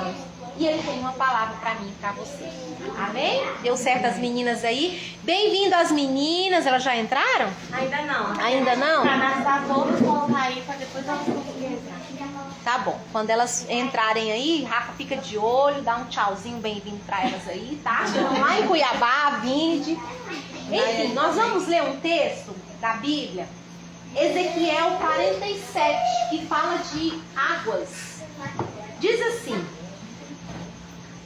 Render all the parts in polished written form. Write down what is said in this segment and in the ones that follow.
mãos. E Ele tem uma palavra para mim e para você. Amém? Deu certo as meninas aí? Bem-vindo as meninas. Elas já entraram? Ainda não. Ainda não? Pra nós dar todas, colocar aí, pra depois elas conseguirem entrar. Tá bom. Quando elas entrarem aí, Rafa fica de olho, dá um tchauzinho bem-vindo para elas aí, tá? Estão lá em Cuiabá, vinde. Enfim, nós vamos ler um texto da Bíblia, Ezequiel 47, que fala de águas. Diz assim: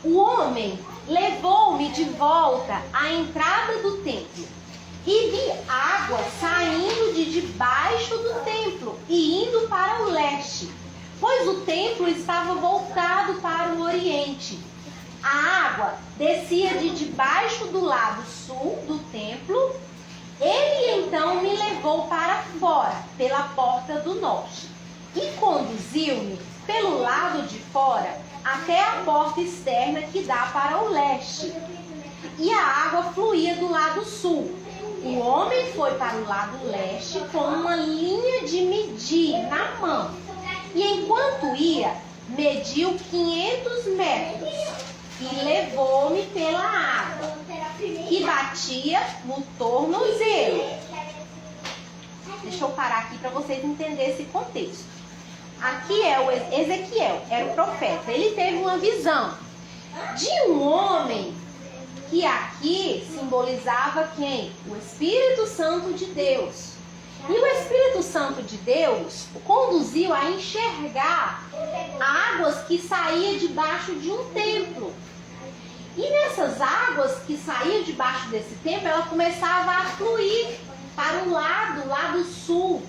o homem levou-me de volta à entrada do templo e vi água saindo de debaixo do templo e indo para o leste, pois o templo estava voltado para o oriente. A água descia de debaixo do lado sul do templo. Ele então me levou para fora, pela porta do norte, e conduziu-me pelo lado de fora até a porta externa que dá para o leste. E a água fluía do lado sul. O homem foi para o lado leste com uma linha de medir na mão. E enquanto ia, mediu 500 metros e levou-me pela água, que batia no tornozelo. Deixa eu parar aqui para vocês entenderem esse contexto. Aqui é o Ezequiel, era o profeta. Ele teve uma visão de um homem que aqui simbolizava quem? O Espírito Santo de Deus. E o Espírito Santo de Deus o conduziu a enxergar águas que saíam debaixo de um templo. E nessas águas que saíam debaixo desse templo, ela começava a fluir para o lado sul.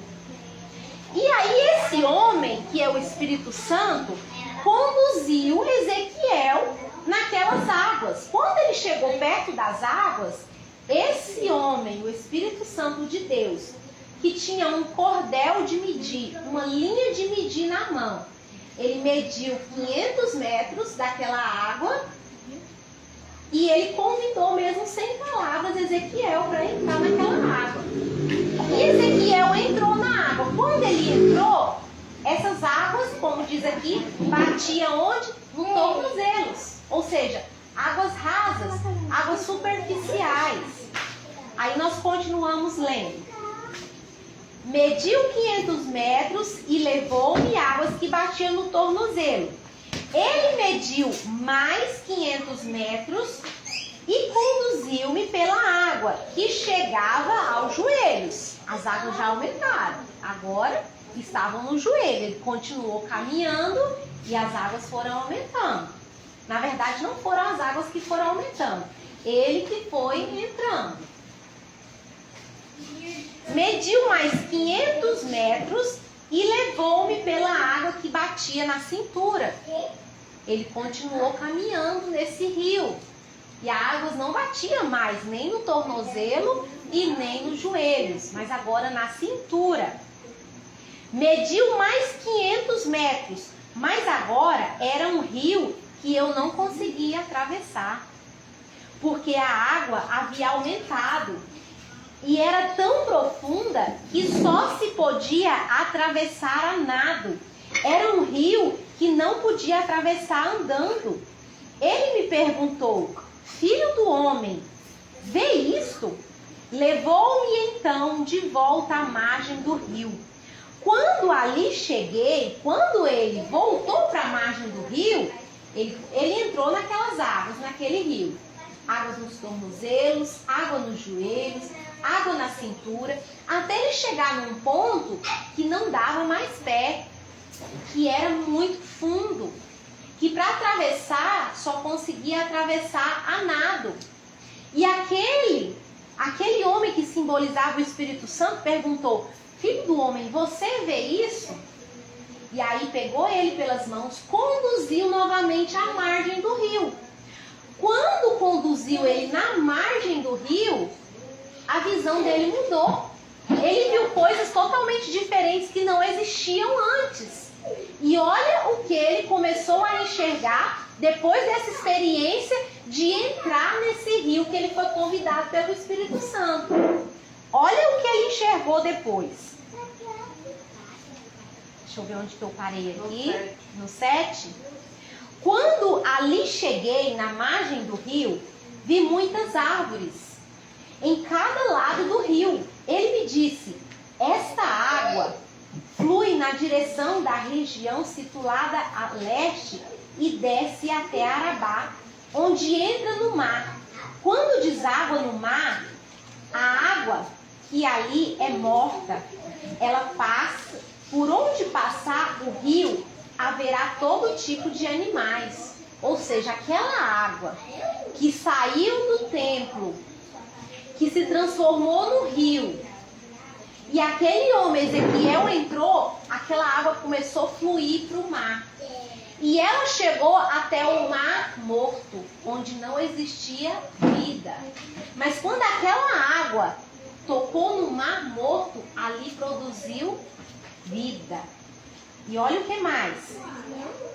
E aí esse homem, que é o Espírito Santo, conduziu Ezequiel naquelas águas. Quando ele chegou perto das águas, esse homem, o Espírito Santo de Deus, que tinha um cordel de medir, uma linha de medir na mão, ele mediu 500 metros daquela água e ele convidou mesmo sem palavras Ezequiel para entrar naquela água. E Ezequiel entrou na água. Quando ele entrou, essas águas, como diz aqui, batiam onde? No tornozelos. Ou seja, águas rasas, águas superficiais. Aí nós continuamos lendo. Mediu 500 metros e levou-me águas que batiam no tornozelo. Ele mediu mais 500 metros e conduziu-me pela água, que chegava aos joelhos. As águas já aumentaram, agora estavam no joelho. Ele continuou caminhando e as águas foram aumentando. Na verdade, não foram as águas que foram aumentando, ele que foi entrando. Mediu mais 500 metros e levou-me pela água que batia na cintura. Ele continuou caminhando nesse rio. E a água não batia mais nem no tornozelo e nem nos joelhos, mas agora na cintura. Mediu mais 500 metros, mas agora era um rio que eu não conseguia atravessar, porque a água havia aumentado e era tão profunda que só se podia atravessar a nado. Era um rio que não podia atravessar andando. Ele me perguntou: filho do homem, vê isto? Levou-me então de volta à margem do rio. Quando ali cheguei, quando ele voltou para a margem do rio, ele entrou naquelas águas, naquele rio. Águas nos tornozelos, água nos joelhos, água na cintura, até ele chegar num ponto que não dava mais pé, que era muito fundo, que para atravessar só conseguia atravessar a nado. E aquele homem que simbolizava o Espírito Santo perguntou: filho do homem, você vê isso? E aí pegou ele pelas mãos, conduziu novamente à margem do rio. Quando conduziu ele na margem do rio, a visão dele mudou. Ele viu coisas totalmente diferentes que não existiam antes. E olha o que ele começou a enxergar depois dessa experiência de entrar nesse rio que ele foi convidado pelo Espírito Santo. Olha o que ele enxergou depois. Deixa eu ver onde que eu parei aqui. No 7. Quando ali cheguei, na margem do rio, vi muitas árvores em cada lado do rio. Ele me disse: esta água flui na direção da região situada a leste e desce até Arabá, onde entra no mar. Quando deságua no mar, a água que ali é morta, ela passa, por onde passar o rio, haverá todo tipo de animais. Ou seja, aquela água que saiu do templo, que se transformou no rio, e aquele homem, Ezequiel, entrou, aquela água começou a fluir para o mar. E ela chegou até o mar morto, onde não existia vida. Mas quando aquela água tocou no mar morto, ali produziu vida. E olha o que mais.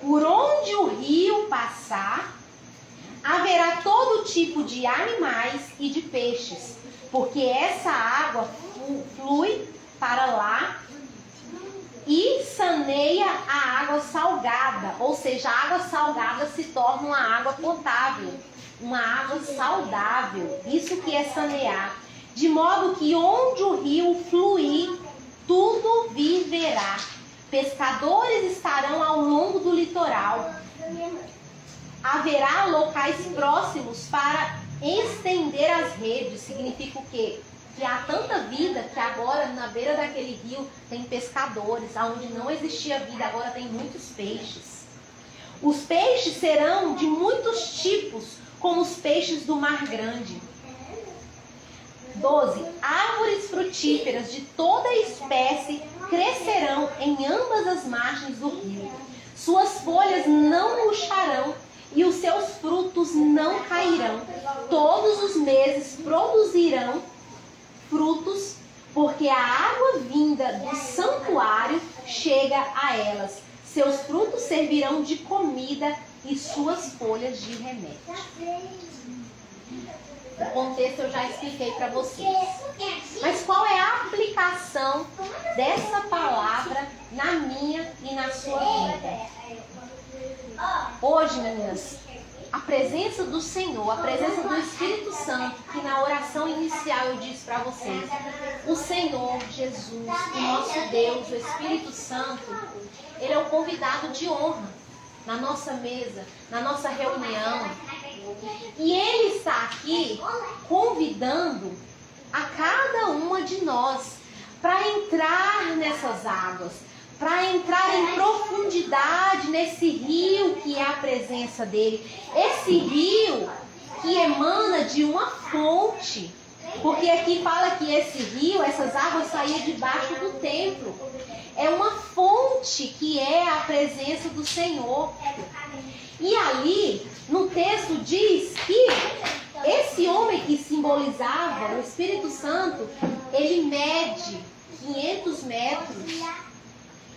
Por onde o rio passar, haverá todo tipo de animais e de peixes, porque essa água flui para lá e saneia a água salgada. Ou seja, a água salgada se torna uma água potável, uma água saudável. Isso que é sanear. De modo que onde o rio fluir, tudo viverá. Pescadores estarão ao longo do litoral. Haverá locais próximos para estender as redes. Significa o quê? Que há tanta vida que agora na beira daquele rio tem pescadores. Onde não existia vida, agora tem muitos peixes. Os peixes serão de muitos tipos, como os peixes do mar grande. 12. Árvores frutíferas de toda espécie crescerão em ambas as margens do rio. Suas folhas não murcharão e os seus frutos não cairão. Todos os meses produzirão frutos, porque a água vinda do santuário chega a elas. Seus frutos servirão de comida e suas folhas de remédio. O contexto eu já expliquei para vocês. Mas qual é a aplicação dessa palavra na minha e na sua vida? Hoje, meninas, a presença do Senhor, a presença do Espírito Santo, que na oração inicial eu disse para vocês, o Senhor, Jesus, o nosso Deus, o Espírito Santo, Ele é o convidado de honra na nossa mesa, na nossa reunião. E Ele está aqui convidando a cada uma de nós para entrar nessas águas, para entrar em profundidade nesse rio que é a presença dele. Esse rio que emana de uma fonte, porque aqui fala que esse rio, essas águas saíam debaixo do templo. É uma fonte que é a presença do Senhor. E ali, no texto diz que esse homem que simbolizava o Espírito Santo, ele mede 500 metros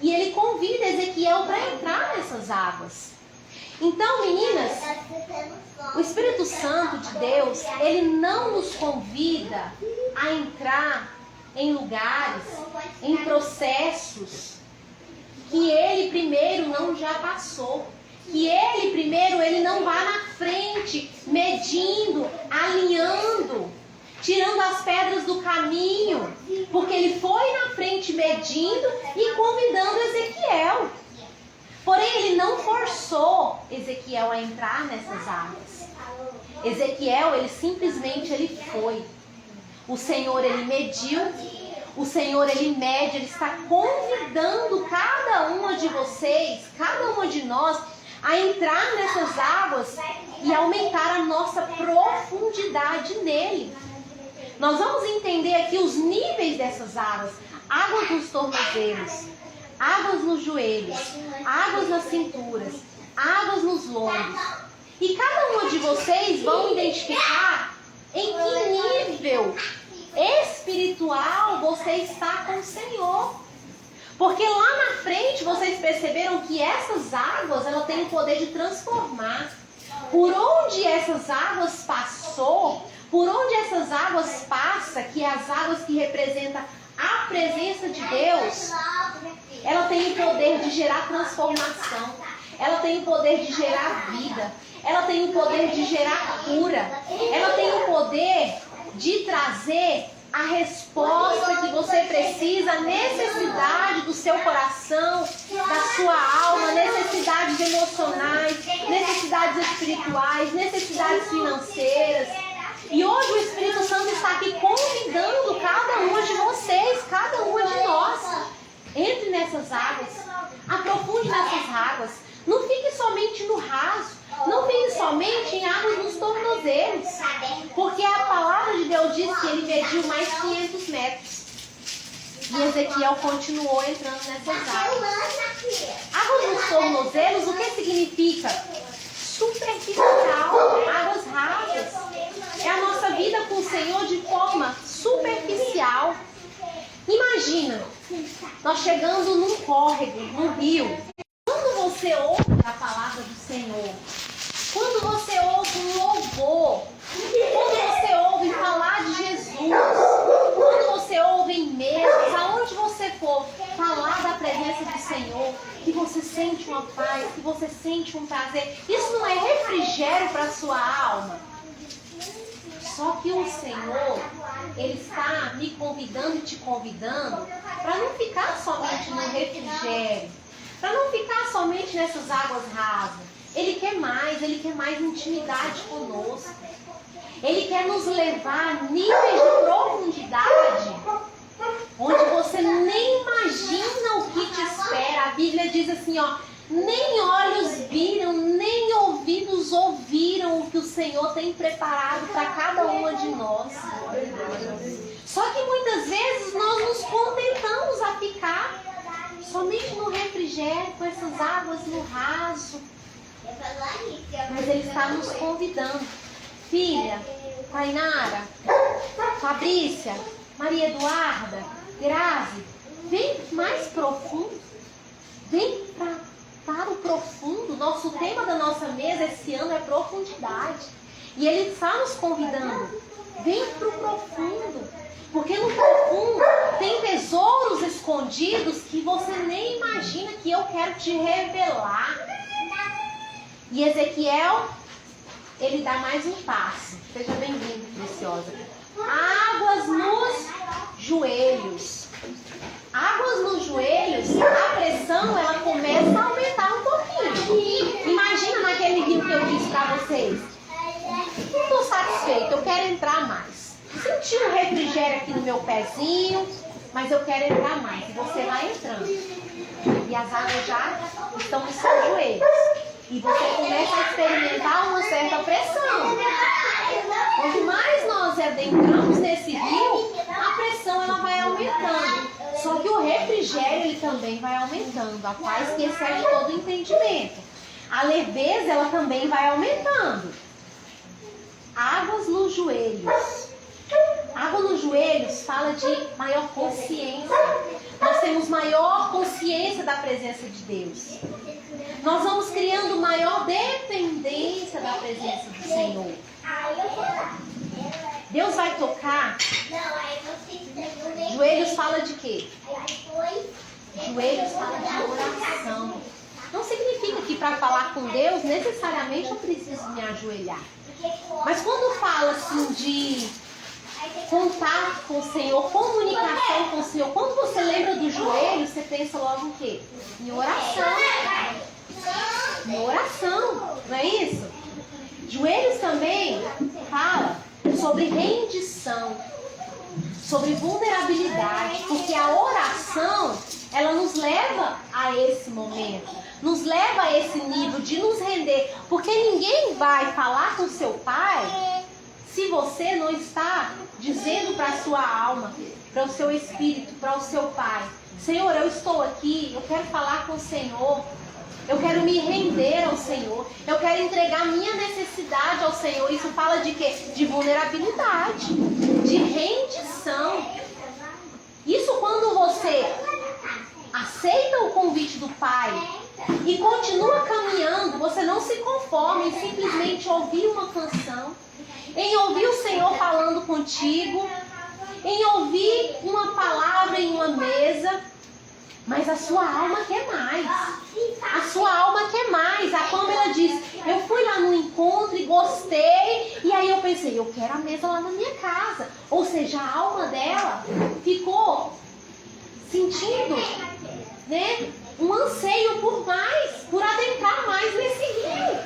e ele convida Ezequiel para entrar nessas águas. Então, meninas, o Espírito Santo de Deus, ele não nos convida a entrar em lugares, em processos que ele primeiro não já passou. Que ele primeiro, ele não vá na frente, medindo, alinhando, tirando as pedras do caminho, porque ele foi na frente medindo e convidando Ezequiel. Porém, ele não forçou Ezequiel a entrar nessas águas. Ezequiel, ele simplesmente ele foi. O Senhor, ele mediu. O Senhor, ele mede, ele está convidando cada uma de vocês, cada uma de nós, a entrar nessas águas e aumentar a nossa profundidade nele. Nós vamos entender aqui os níveis dessas águas. Águas nos tornozelos, águas nos joelhos, águas nas cinturas, águas nos lombos. E cada uma de vocês vão identificar em que nível espiritual você está com o Senhor. Porque lá na frente vocês perceberam que essas águas, ela tem o poder de transformar. Por onde essas águas passou, por onde essas águas passam, que é as águas que representam a presença de Deus, ela tem o poder de gerar transformação. Ela tem o poder de gerar vida. ela tem o poder de gerar cura, ela tem o poder de trazer a resposta que você precisa, a necessidade do seu coração, da sua alma, necessidades emocionais, necessidades espirituais, necessidades financeiras. E hoje o Espírito Santo está aqui convidando cada uma de vocês, cada uma de nós. Entre nessas águas, aprofunde nessas águas. Não fique somente no raso. Não fique somente em águas nos tornozelos. Porque a palavra de Deus diz que ele mediu mais 500 metros. E Ezequiel continuou entrando nessas águas. Águas nos tornozelos, o que significa? Superficial, águas rasas. É a nossa vida com o Senhor de forma superficial. Imagina, nós chegando num córrego, num rio. Quando você ouve a palavra do Senhor, quando você ouve um louvor, quando você ouve falar de Jesus, quando você ouve em mesas, aonde você for falar da presença do Senhor, que você sente uma paz, que você sente um prazer, isso não é refrigério para a sua alma? Só que o Senhor, Ele está me convidando e te convidando para não ficar somente no refrigério, para não ficar somente nessas águas rasas. Ele quer mais intimidade conosco. Ele quer nos levar a níveis de profundidade, onde você nem imagina o que te espera. A Bíblia diz assim, ó, nem olhos viram, nem ouvidos ouviram o que o Senhor tem preparado para cada uma de nós. Só que muitas vezes nós nos contentamos a ficar somente no refrigério, com essas águas no raso. Mas Ele está nos convidando. Filha, Tainara, Fabrícia, Maria Eduarda, Grazi, vem mais profundo. Vem para o profundo. Nosso tema da nossa mesa esse ano é profundidade. E Ele está nos convidando. Vem para o profundo. Porque no profundo tem tesouros escondidos que você nem imagina, que eu quero te revelar. E Ezequiel, ele dá mais um passo. Seja bem-vindo, preciosa. Águas nos joelhos. Águas nos joelhos, a pressão ela começa a aumentar um pouquinho. Imagina naquele rio que eu disse para vocês. Não estou satisfeita, eu quero entrar mais. Senti um refrigério aqui no meu pezinho, mas eu quero entrar mais. E você vai entrando. E as águas já estão nos seus joelhos. E você começa a experimentar uma certa pressão. Quanto mais nós adentramos nesse rio, a pressão ela vai aumentando. Só que o refrigério ele também vai aumentando. A paz que excede todo o entendimento. A leveza ela também vai aumentando. Águas nos joelhos. Água nos joelhos fala de maior consciência. Nós temos maior consciência da presença de Deus. Nós vamos criando maior dependência da presença do Senhor. Deus vai tocar. Joelhos fala de quê? Joelhos fala de oração. Não significa que para falar com Deus, necessariamente eu preciso me ajoelhar. Mas quando fala assim de contato com o Senhor, comunicação com o Senhor, quando você lembra do joelho, você pensa logo o quê? Em oração. Em oração, não é isso? Joelhos também fala sobre rendição, sobre vulnerabilidade, porque a oração, ela nos leva a esse momento, nos leva a esse nível de nos render, porque ninguém vai falar com seu pai se você não está dizendo para a sua alma, para o seu espírito, para o seu pai: Senhor, eu estou aqui, eu quero falar com o Senhor, eu quero me render ao Senhor, eu quero entregar minha necessidade ao Senhor. Isso fala de quê? De vulnerabilidade, de rendição. Isso quando você aceita o convite do Pai e continua caminhando, você não se conforma em simplesmente ouvir uma canção, em ouvir o Senhor falando contigo, em ouvir uma palavra em uma mesa, mas a sua alma quer mais. A sua alma quer mais. A Pamela diz: eu fui lá no encontro pensei, eu quero a mesa lá na minha casa. Ou seja, a alma dela ficou sentindo, né, um anseio por mais, por adentrar mais nesse rio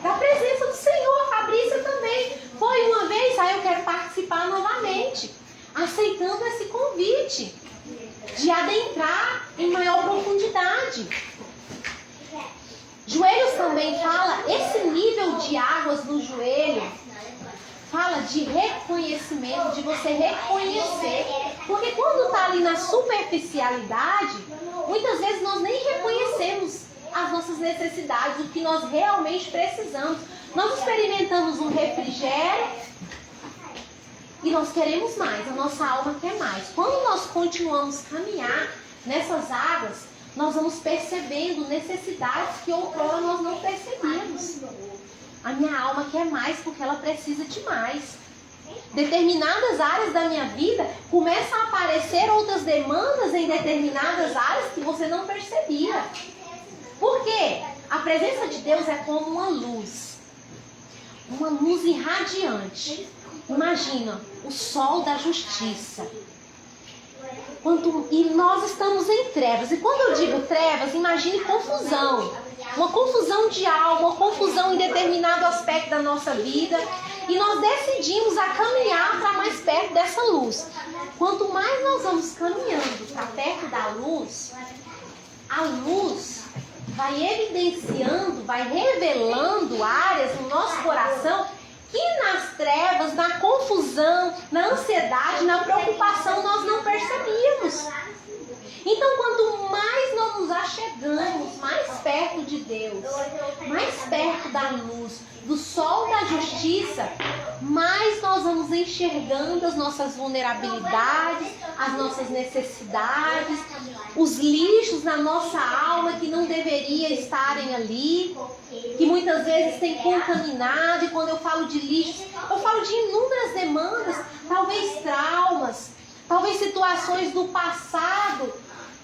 da presença do Senhor. A Fabrícia também foi uma vez, aí eu quero participar novamente, aceitando esse convite de adentrar em maior profundidade. Joelhos também fala, esse nível de águas no joelho fala de reconhecimento, de você reconhecer. Porque quando está ali na superficialidade, muitas vezes nós nem reconhecemos as nossas necessidades, o que nós realmente precisamos. Nós experimentamos um refrigério e nós queremos mais, a nossa alma quer mais. Quando nós continuamos a caminhar nessas águas, nós vamos percebendo necessidades que outrora nós não percebíamos. A minha alma quer mais porque ela precisa de mais. Determinadas áreas da minha vida começam a aparecer outras demandas em determinadas áreas que você não percebia. Por quê? A presença de Deus é como uma luz irradiante. Imagina, o sol da justiça. E nós estamos em trevas. E quando eu digo trevas, imagine confusão. Uma confusão de alma, uma confusão em determinado aspecto da nossa vida. E nós decidimos a caminhar para mais perto dessa luz. Quanto mais nós vamos caminhando para perto da luz, a luz vai evidenciando, vai revelando áreas no nosso coração que nas trevas, na confusão, na ansiedade, na preocupação nós não percebíamos. Então, quanto mais nós nos achegamos mais perto de Deus, mais perto da luz, do sol da justiça, mais nós vamos enxergando as nossas vulnerabilidades, as nossas necessidades, os lixos na nossa alma que não deveria estarem ali, que muitas vezes tem contaminado. E quando eu falo de lixos, eu falo de inúmeras demandas, talvez traumas, talvez situações do passado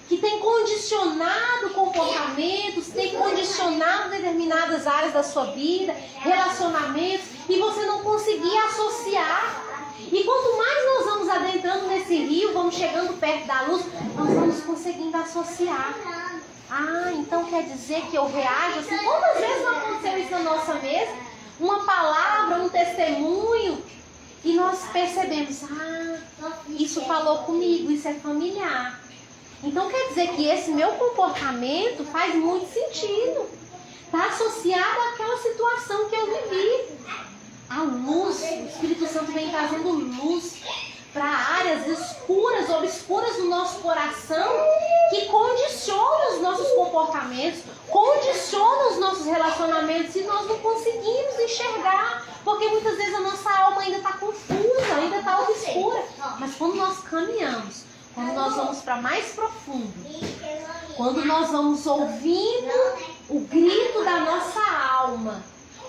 que tem condicionado comportamentos, tem condicionado determinadas áreas da sua vida, relacionamentos, e você não conseguia associar. E quanto mais nós vamos adentrando nesse rio, vamos chegando perto da luz, nós vamos conseguindo associar. Ah, então quer dizer que eu reajo assim? Quantas vezes não aconteceu isso na nossa mesa? Uma palavra, um testemunho, e nós percebemos, isso falou comigo, isso é familiar. Então quer dizer que esse meu comportamento faz muito sentido. Está associado àquela situação que eu vivi. A luz, o Espírito Santo vem trazendo luz para áreas escuras, obscuras do nosso coração, que condicionam os nossos comportamentos, condicionam os nossos relacionamentos, e nós não conseguimos enxergar, porque muitas vezes a nossa alma ainda está confusa, ainda está obscura. Mas quando nós caminhamos, quando nós vamos para mais profundo, quando nós vamos ouvindo o grito da nossa alma,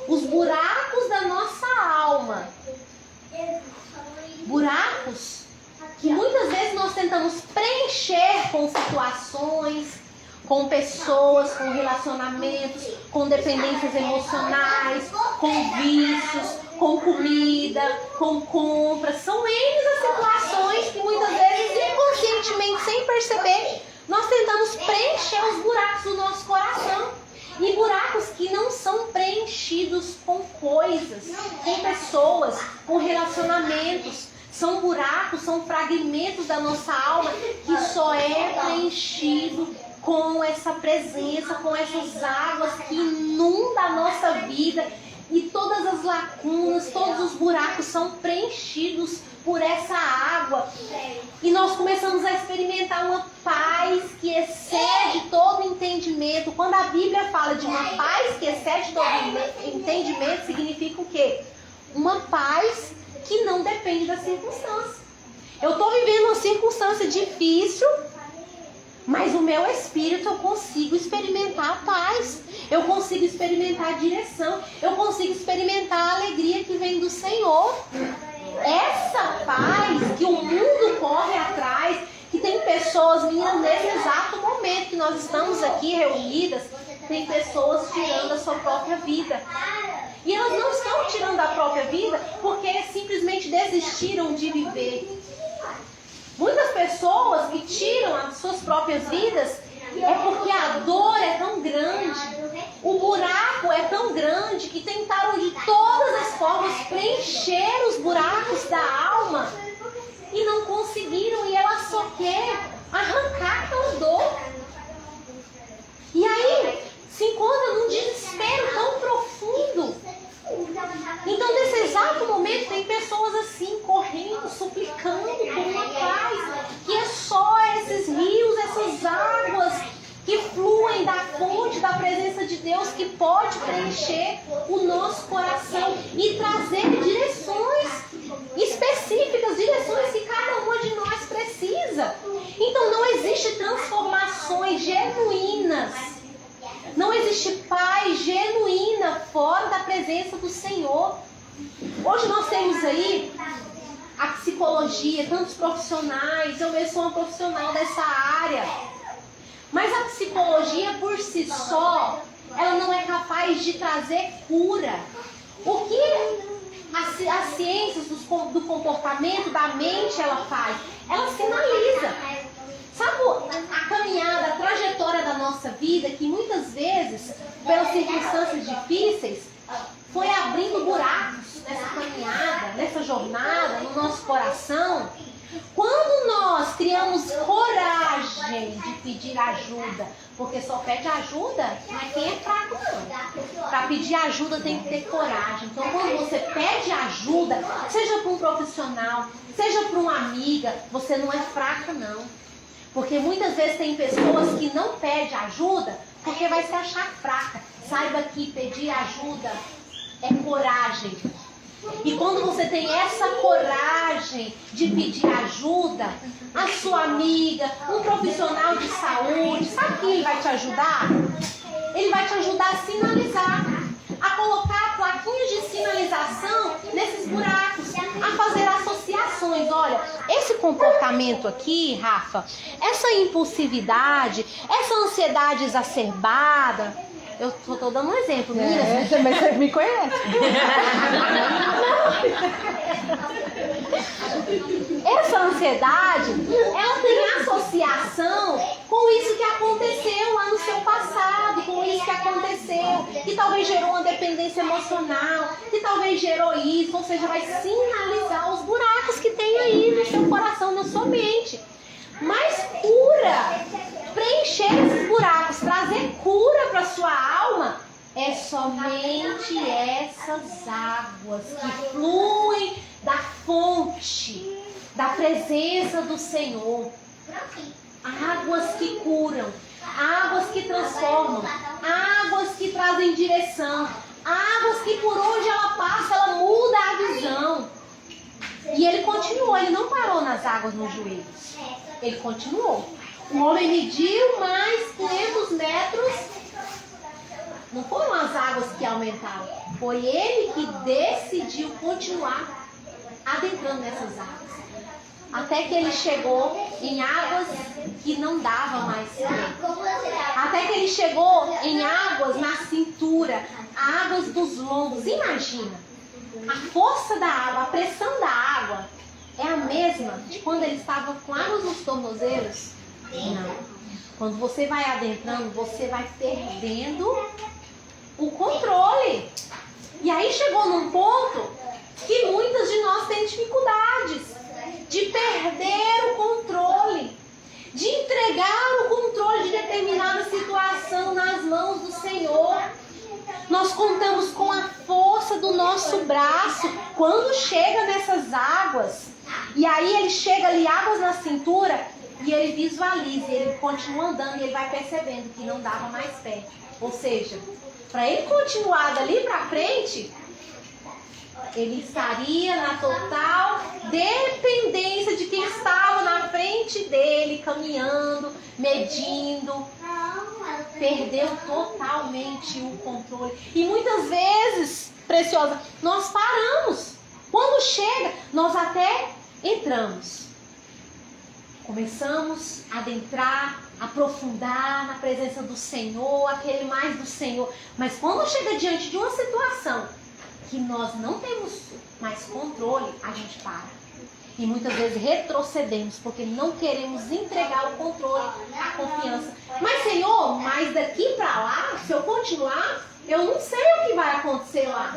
os buracos da nossa alma, buracos que muitas vezes nós tentamos preencher com situações, com pessoas, com relacionamentos, com dependências emocionais, com vícios, com comida, com compras. São N as situações que muitas vezes, inconscientemente, sem perceber, nós tentamos preencher os buracos do nosso coração. E buracos que não são preenchidos com coisas, com pessoas, com relacionamentos. São buracos, são fragmentos da nossa alma que só é preenchido com essa presença, com essas águas que inundam a nossa vida. E todas as lacunas, todos os buracos são preenchidos por essa água. E nós começamos a experimentar uma paz que excede todo entendimento. Quando a Bíblia fala de uma paz que excede todo entendimento, significa o quê? Uma paz que não depende da circunstância. Eu estou vivendo uma circunstância difícil, mas o meu espírito, eu consigo experimentar a paz, eu consigo experimentar a direção, eu consigo experimentar a alegria que vem do Senhor. Essa paz que o mundo corre atrás, que tem pessoas, meninas, nesse exato momento que nós estamos aqui reunidas, tem pessoas tirando a sua própria vida. E elas não estão tirando a própria vida porque desistiram de viver. Muitas pessoas que tiram as suas próprias vidas é porque a dor é tão grande, o buraco é tão grande que tentaram de todas as formas preencher os buracos da alma e não conseguiram, e ela só quer arrancar aquela dor. E aí se encontra num desespero tão profundo. Então, nesse exato momento, tem pessoas assim, correndo, suplicando por uma paz, que é só esses rios, essas águas que fluem da fonte da presença de Deus, que pode preencher o nosso coração e trazer direções específicas, direções que cada uma de nós precisa. Então, não existe transformações genuínas, não existe paz genuína fora da presença do Senhor. Hoje nós temos aí a psicologia, tantos profissionais, eu mesmo sou uma profissional dessa área. Mas a psicologia por si só, ela não é capaz de trazer cura. O que as ciências do comportamento, da mente, ela faz? Ela sinaliza. Sabe a caminhada, a trajetória da nossa vida, que muitas vezes, pelas circunstâncias difíceis, foi abrindo buracos nessa caminhada, nessa jornada, no nosso coração. Quando nós criamos coragem de pedir ajuda, porque só pede ajuda não é quem é fraco não. Para pedir ajuda tem que ter coragem. Então quando você pede ajuda, seja para um profissional, seja para uma amiga, você não é fraca não. Porque muitas vezes tem pessoas que não pedem ajuda porque vai se achar fraca. Saiba que pedir ajuda é coragem. E quando você tem essa coragem de pedir ajuda, a sua amiga, um profissional de saúde, sabe que ele vai te ajudar? Ele vai te ajudar a sinalizar, a colocar plaquinhas de sinalização nesses buracos, a fazer associações. Olha, esse comportamento aqui, Rafa, essa impulsividade, essa ansiedade exacerbada, eu estou dando um exemplo, meninas. Mas você me conhece. Essa ansiedade, ela tem associação com isso que aconteceu lá no seu passado, com isso que aconteceu, que talvez gerou uma dependência emocional, que talvez gerou isso, ou seja, vai sinalizar os buracos que tem aí no seu coração, na sua mente. Mas cura, preencher esses buracos, trazer cura para sua alma, é somente essas águas que fluem da fonte, da presença do Senhor. Águas que curam, águas que transformam, águas que trazem direção, águas que por onde ela passa, ela muda a visão. E ele continuou, ele não parou nas águas nos joelhos. Ele continuou. O homem mediu mais 500 metros. Não foram as águas que aumentaram. Foi ele que decidiu continuar adentrando nessas águas. Até que ele chegou em águas que não dava mais fé. Até que ele chegou em águas na cintura, águas dos lombos. Imagina, a força da água, a pressão da água é a mesma de quando ele estava com águas nos tornozelos? Não. Quando você vai adentrando, você vai perdendo o controle. E aí chegou num ponto que muitas de nós têm dificuldades de perder o controle, de entregar o controle de determinada situação nas mãos do Senhor. Nós contamos com a força do nosso braço quando chega nessas águas. E aí ele chega ali, águas na cintura, e ele visualiza, ele continua andando e ele vai percebendo que não dava mais pé. Ou seja, para ele continuar dali para frente, ele estaria na total dependência de quem estava na frente dele, caminhando, medindo. Perdeu totalmente o controle. E muitas vezes, Preciosa, nós paramos. Quando chega, nós até entramos. Começamos a adentrar, aprofundar na presença do Senhor, aquele mais do Senhor. Mas quando chega diante de uma situação que nós não temos mais controle, a gente para. E muitas vezes retrocedemos, porque não queremos entregar o controle, a confiança. Mas Senhor, mas daqui para lá, se eu continuar, eu não sei o que vai acontecer lá.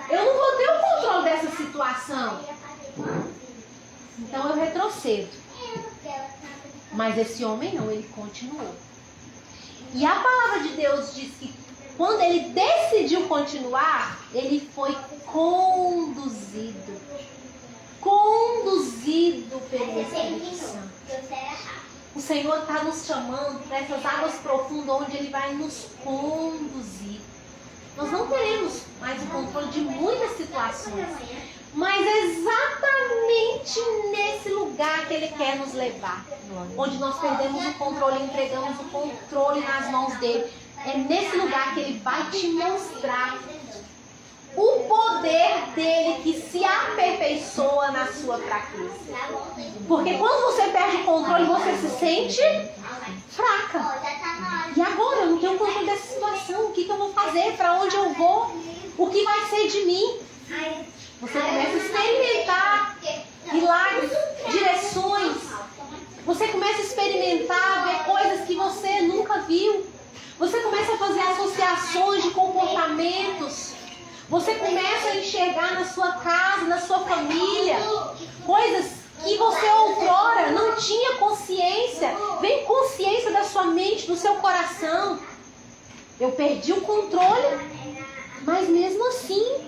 Eu não vou ter o controle dessa situação. Então eu retrocedo. Mas esse homem não, ele continuou. E a palavra de Deus diz que quando ele decidiu continuar, ele foi conduzido pelo Espírito Santo. O Senhor está nos chamando para essas águas profundas onde Ele vai nos conduzir. Nós não teremos mais o controle de muitas situações, mas é exatamente nesse lugar que Ele quer nos levar, onde nós perdemos o controle e entregamos o controle nas mãos dEle. É nesse lugar que Ele vai te mostrar o poder dele que se aperfeiçoa na sua fraqueza. Porque quando você perde o controle, você se sente fraca. E agora? Eu não tenho controle dessa situação. O que eu vou fazer? Para onde eu vou? O que vai ser de mim? Você começa a experimentar milagres, direções. Você começa a experimentar, ver coisas que você nunca viu. Você começa a fazer associações de comportamentos. Você começa a enxergar na sua casa, na sua família, coisas que você outrora não tinha consciência. Vem consciência da sua mente, do seu coração. Eu perdi o controle, mas mesmo assim,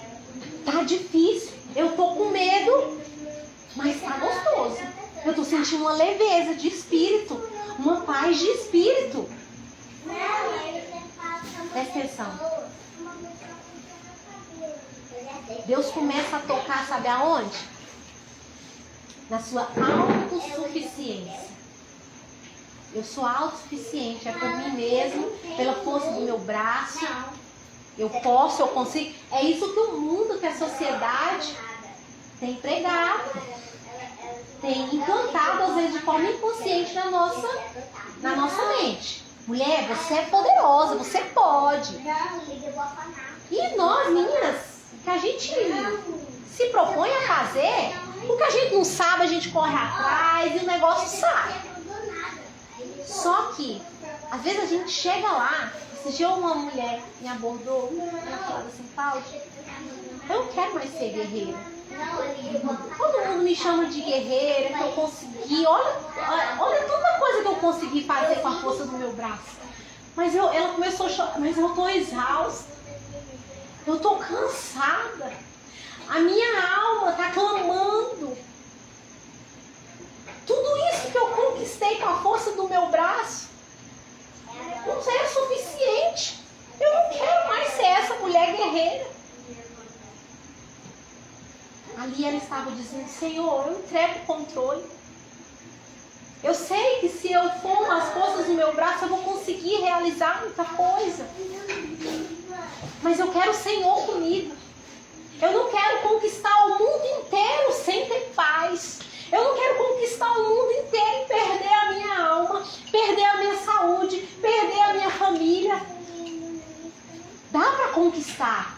tá difícil. Eu tô com medo, mas tá gostoso. Eu tô sentindo uma leveza de espírito, uma paz de espírito. Presta atenção. Deus começa a tocar, sabe aonde? Na sua autossuficiência. Eu sou autossuficiente, é por mim mesmo, pela força do meu braço. Eu posso, eu consigo. É isso que o mundo, que a sociedade tem pregado, tem implantado, às vezes de forma inconsciente na nossa mente. Mulher, você é poderosa, você pode. E nós, meninas, que a gente se propõe a fazer, o que a gente não sabe, a gente corre atrás e o negócio sai. Só que, às vezes a gente chega lá, esse dia uma mulher me abordou, ela falava assim, Cláudia, eu não quero mais ser guerreira. Todo mundo me chama de guerreira, que eu consegui, olha tanta coisa que eu consegui fazer com a força do meu braço. Mas ela começou a chorar, mas eu estou exausta. Eu estou cansada. A minha alma está clamando. Tudo isso que eu conquistei com a força do meu braço não é suficiente. Eu não quero mais ser essa mulher guerreira. Ali ela estava dizendo, Senhor, eu entrego o controle. Eu sei que se eu for com as forças do meu braço, eu vou conseguir realizar muita coisa. Mas eu quero o Senhor comigo. Eu não quero conquistar o mundo inteiro sem ter paz. Eu não quero conquistar o mundo inteiro e perder a minha alma, perder a minha saúde, perder a minha família. Dá para conquistar.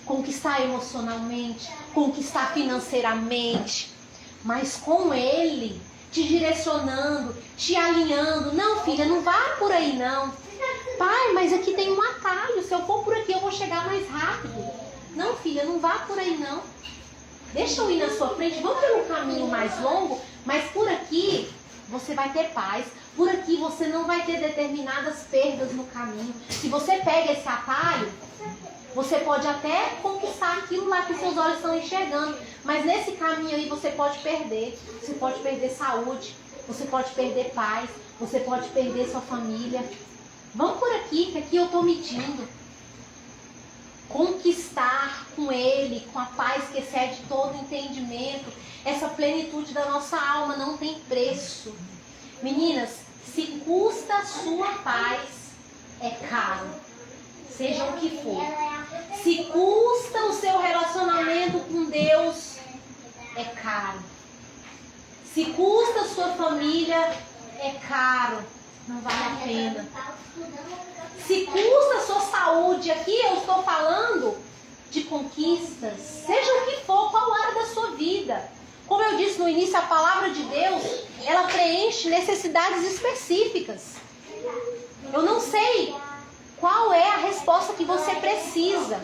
Conquistar emocionalmente, conquistar financeiramente. Mas com Ele te direcionando, te alinhando. Não, filha, não vá por aí não. Pai, mas aqui tem um atalho. Se eu for por aqui, eu vou chegar mais rápido. Não, filha, não vá por aí não. Deixa eu ir na sua frente. Vamos pelo caminho mais longo, mas por aqui você vai ter paz. Por aqui você não vai ter determinadas perdas no caminho. Se você pega esse atalho, você pode até conquistar aquilo lá que seus olhos estão enxergando. Mas nesse caminho aí você pode perder. Você pode perder saúde. Você pode perder paz. Você pode perder sua família. Vamos por aqui, que aqui eu estou medindo. Conquistar com Ele, com a paz que excede todo entendimento. Essa plenitude da nossa alma não tem preço. Meninas, se custa a sua paz, é caro. Seja o que for. Se custa o seu relacionamento com Deus, é caro. Se custa a sua família, é caro. Não vale a pena. Se custa a sua saúde, aqui eu estou falando de conquistas, seja o que for, qual área da sua vida. Como eu disse no início, a palavra de Deus, ela preenche necessidades específicas. Eu não sei qual é a resposta que você precisa.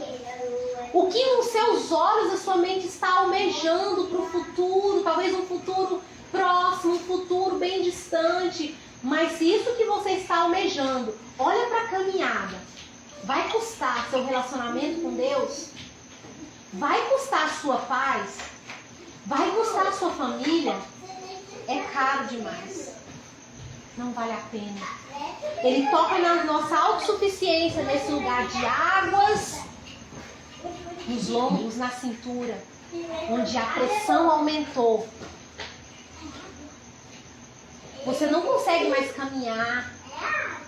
O que nos seus olhos, a sua mente está almejando para o futuro, talvez um futuro próximo, um futuro bem distante. Mas se isso que você está almejando, olha para a caminhada, vai custar seu relacionamento com Deus? Vai custar a sua paz? Vai custar a sua família? É caro demais. Não vale a pena. Ele toca na nossa autossuficiência, nesse lugar de águas, nos lombos, na cintura, onde a pressão aumentou. Você não consegue mais caminhar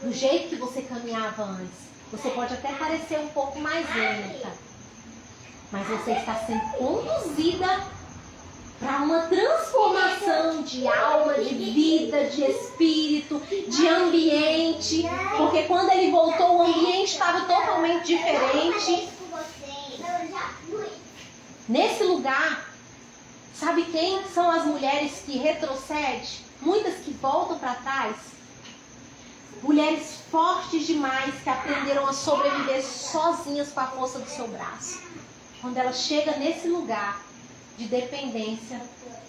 do jeito que você caminhava antes. Você pode até parecer um pouco mais lenta, mas você está sendo conduzida para uma transformação de alma, de vida, de espírito, de ambiente. Porque quando ele voltou, o ambiente estava totalmente diferente. Nesse lugar, sabe quem são as mulheres que retrocedem? Muitas que voltam para trás. Mulheres fortes demais que aprenderam a sobreviver sozinhas com a força do seu braço. Quando ela chega nesse lugar de dependência,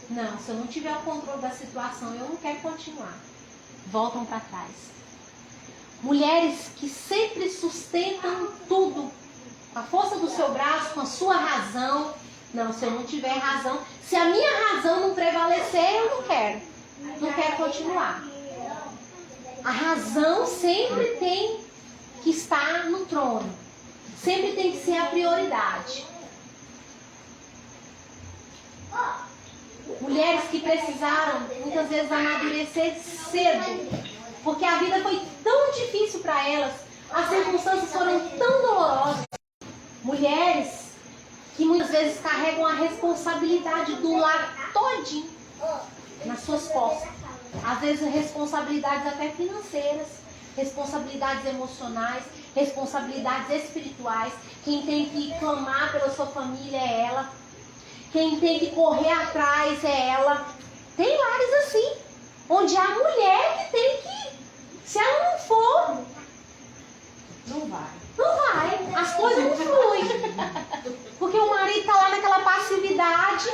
não, se eu não tiver o controle da situação, eu não quero continuar. Voltam para trás. Mulheres que sempre sustentam tudo com a força do seu braço, com a sua razão. Não, se eu não tiver razão, se a minha razão não prevalecer, eu não quero. Não quero continuar. A razão sempre tem que estar no trono. Sempre tem que ser a prioridade. Mulheres que precisaram, muitas vezes, amadurecer cedo. Porque a vida foi tão difícil para elas. As circunstâncias foram tão dolorosas. Mulheres que muitas vezes carregam a responsabilidade do lar todinho nas suas costas. Às vezes responsabilidades até financeiras, responsabilidades emocionais, responsabilidades espirituais. Quem tem que clamar pela sua família é ela. Quem tem que correr atrás é ela. Tem lares assim, onde a mulher que tem que, se ela não for, Não vai. não vai, as coisas não fluem. Porque o marido está lá naquela passividade.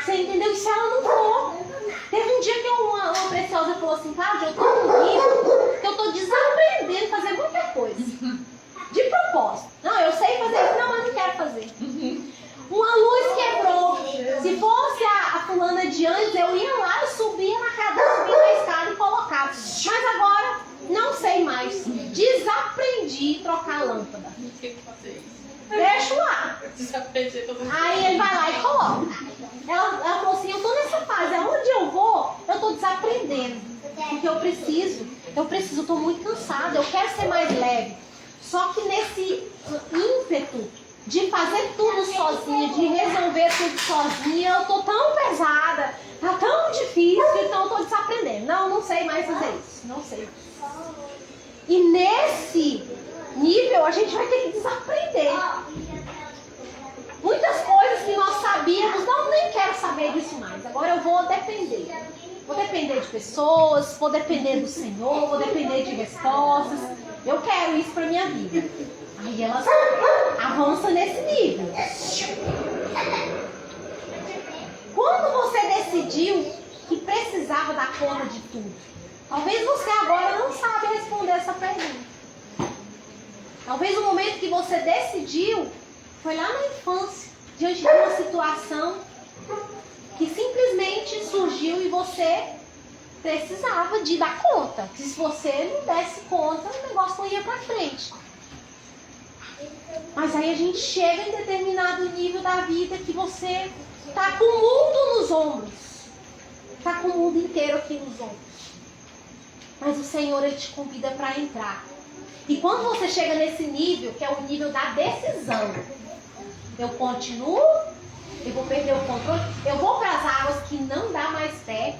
Você entendeu? E se ela não for? Teve um dia que uma preciosa falou assim, cara, eu tô num nível que eu tô desaprendendo a fazer muita coisa. De propósito. Não, eu sei fazer isso, não, mas não quero fazer. Uma luz quebrou. Se fosse a fulana de antes, eu ia lá, eu subia na cadeira, subia na escada e colocava. Mas agora, não sei mais. Desaprendi trocar a lâmpada. Deixa lá. Aí ele vai lá e coloca. Ela falou assim, eu tô nessa fase, aonde eu vou, eu tô desaprendendo. Porque eu preciso, eu tô muito cansada, eu quero ser mais leve. Só que nesse ímpeto de fazer tudo sozinha, de resolver tudo sozinha, eu tô tão pesada, tá tão difícil, então eu tô desaprendendo. Não sei mais fazer isso, não sei. E nesse nível a gente vai ter que desaprender. Muitas coisas que nós sabíamos, não, nem quero saber disso mais. Agora eu vou depender. Vou depender de pessoas, vou depender do Senhor, vou depender de respostas. Eu quero isso para minha vida. Aí elas avançam nesse nível. Quando você decidiu que precisava dar conta de tudo, talvez você agora não sabe responder essa pergunta. Talvez o momento que você decidiu foi lá na infância, diante de uma situação que simplesmente surgiu e você precisava de dar conta. Se você não desse conta, o negócio não ia para frente. Mas aí a gente chega em determinado nível da vida que você está com o mundo nos ombros. Está com o mundo inteiro aqui nos ombros. Mas o Senhor, Ele te convida para entrar. E quando você chega nesse nível, que é o nível da decisão, eu continuo, eu vou perder o controle, eu vou para as águas que não dá mais pé,